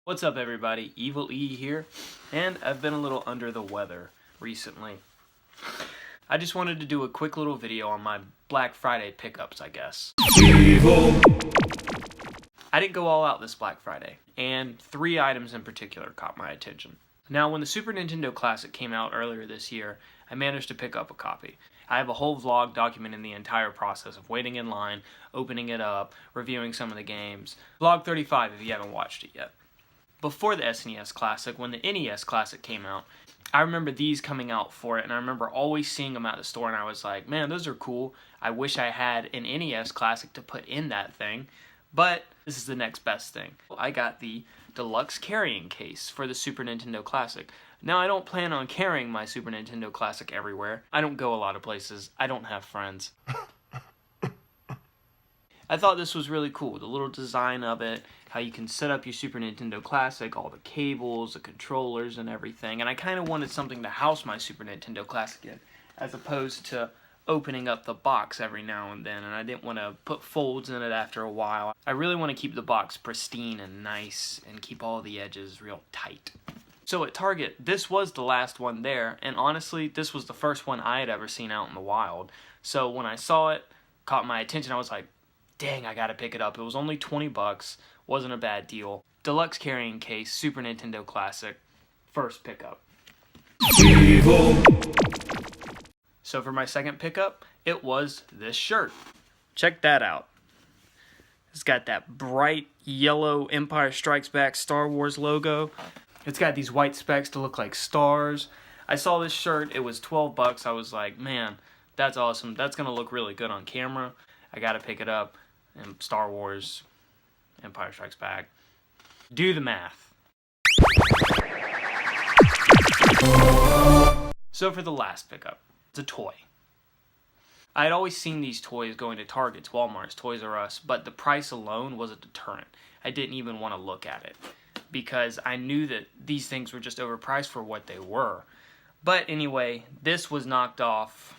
What's up everybody, Evil E here, and I've been a little under the weather recently. I just wanted to do a quick little video on my Black Friday pickups, I guess. Evil! I didn't go all out this Black Friday, and 3 items in particular caught my attention. Now, when the Super Nintendo Classic came out earlier this year, I managed to pick up a copy. I have a whole vlog documenting the entire process of waiting in line, opening it up, reviewing some of the games. Vlog 35 if you haven't watched it yet. Before the SNES Classic, when the NES Classic came out, I remember these coming out for it, and I remember always seeing them at the store, and I was like, man, those are cool. I wish I had an NES Classic to put in that thing, but this is the next best thing. I got the deluxe carrying case for the Super Nintendo Classic. Now, I don't plan on carrying my Super Nintendo Classic everywhere. I don't go a lot of places. I don't have friends. I thought this was really cool, the little design of it, how you can set up your Super Nintendo Classic, all the cables, the controllers, and everything. And I kind of wanted something to house my Super Nintendo Classic in, as opposed to opening up the box every now and then, and I didn't want to put folds in it after a while. I really want to keep the box pristine and nice, and keep all the edges real tight. So at Target, this was the last one there, and honestly, this was the first one I had ever seen out in the wild. So when I saw it, caught my attention, I was like, dang, I gotta pick it up. It was only 20 bucks, wasn't a bad deal. Deluxe carrying case, Super Nintendo Classic, first pickup. Evil. So for my second pickup, it was this shirt. Check that out. It's got that bright yellow Empire Strikes Back Star Wars logo. It's got these white specks to look like stars. I saw this shirt, it was 12 bucks. I was like, man, that's awesome. That's gonna look really good on camera. I gotta pick it up. And Star Wars, Empire Strikes Back. Do the math. So for the last pickup, it's a toy. I had always seen these toys going to Targets, Walmart's, Toys R Us, but the price alone was a deterrent. I didn't even want to look at it because I knew that these things were just overpriced for what they were. But anyway, this was knocked off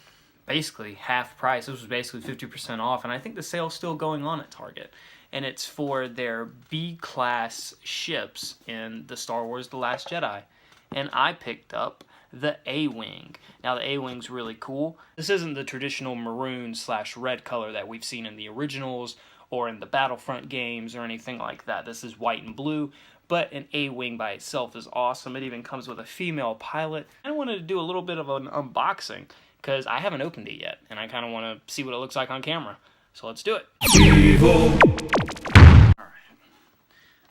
basically half price. This was basically 50% off, and I think the sale's still going on at Target. And it's for their B-class ships in the Star Wars The Last Jedi. And I picked up the A-Wing. Now the A-Wing's really cool. This isn't the traditional maroon/red color that we've seen in the originals or in the Battlefront games or anything like that. This is white and blue, but an A-Wing by itself is awesome. It even comes with a female pilot. I wanted to do a little bit of an unboxing because I haven't opened it yet, and I kind of want to see what it looks like on camera. So let's do it. Evil. Alright.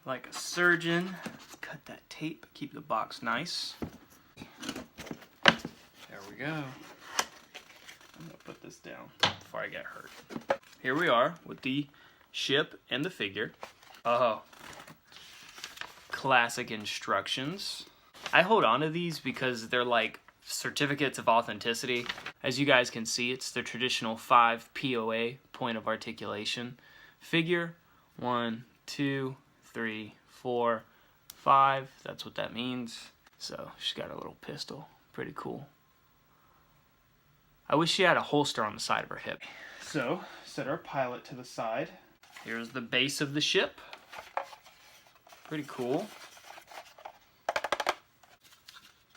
Like a surgeon, cut that tape, keep the box nice. There we go. I'm going to put this down before I get hurt. Here we are with the ship and the figure. Oh. Classic instructions. I hold on to these because they're like certificates of authenticity. As you guys can see, it's the traditional 5 POA, point of articulation. Figure 1, 2, 3, 4, 5. That's what that means. So she's got a little pistol. Pretty cool. I wish she had a holster on the side of her hip. So set our pilot to the side. Here's the base of the ship. Pretty cool.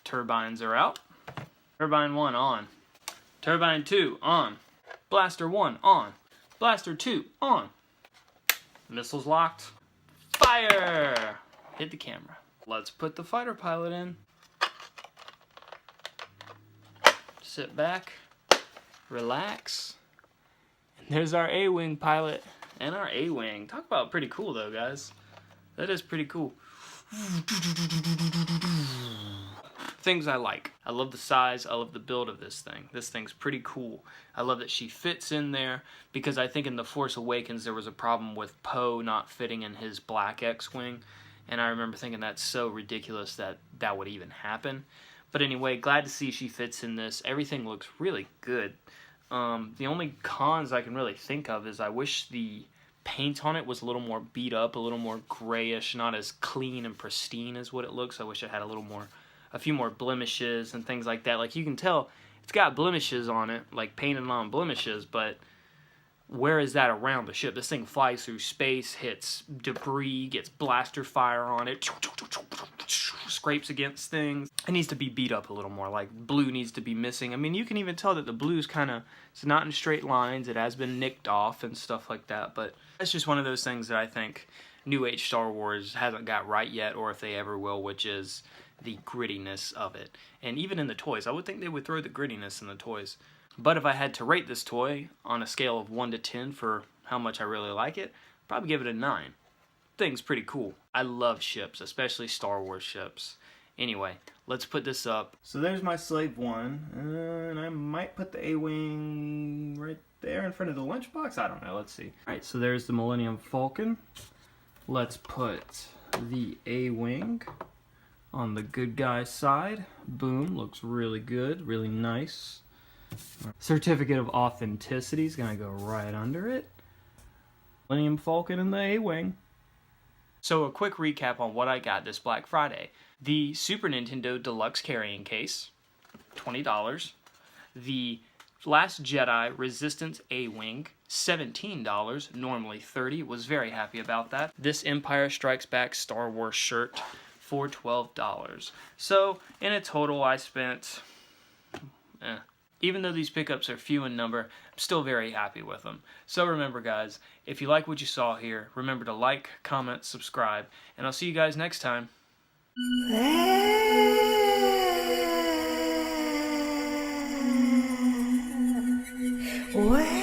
Turbines are out. Turbine 1 on. Turbine 2 on. Blaster 1 on. Blaster 2 on. Missiles locked. Fire! Hit the camera. Let's put the fighter pilot in. Sit back. Relax. And there's our A-Wing pilot and our A-Wing. Talk about pretty cool though, guys. That is pretty cool. Things I like. I love the size, I love the build of this thing. This thing's pretty cool. I love that she fits in there because I think in The Force Awakens there was a problem with Poe not fitting in his black X-Wing, and I remember thinking that's so ridiculous that that would even happen. But anyway, glad to see she fits in this. Everything looks really good. The only cons I can really think of is I wish the paint on it was a little more beat up, a little more grayish, not as clean and pristine as what it looks. I wish it had a few more blemishes and things like that. Like you can tell, it's got blemishes on it, like painted on blemishes, but where is that around the ship? This thing flies through space, hits debris, gets blaster fire on it, scrapes against things. It needs to be beat up a little more, like blue needs to be missing. I mean, you can even tell that the blue's it's not in straight lines, it has been nicked off and stuff like that, but that's just one of those things that I think New Age Star Wars hasn't got right yet, or if they ever will, which is the grittiness of it. And even in the toys, I would think they would throw the grittiness in the toys. But if I had to rate this toy on a scale of 1 to 10 for how much I really like it, I'd probably give it a 9. Thing's pretty cool. I love ships, especially Star Wars ships. Anyway, let's put this up. So there's my Slave 1, and I might put the A-Wing right there in front of the lunchbox. I don't know, let's see. Alright, so there's the Millennium Falcon. Let's put the A-Wing on the good guy side. Boom, looks really good, really nice. Certificate of Authenticity is going to go right under it. Millennium Falcon and the A-Wing. So a quick recap on what I got this Black Friday. The Super Nintendo Deluxe Carrying Case, $20. The Last Jedi Resistance A-Wing, $17, normally $30. Was very happy about that. This Empire Strikes Back Star Wars shirt for $12. So in a total I spent... Even though these pickups are few in number, I'm still very happy with them. So remember guys, if you like what you saw here, remember to like, comment, subscribe, and I'll see you guys next time. What?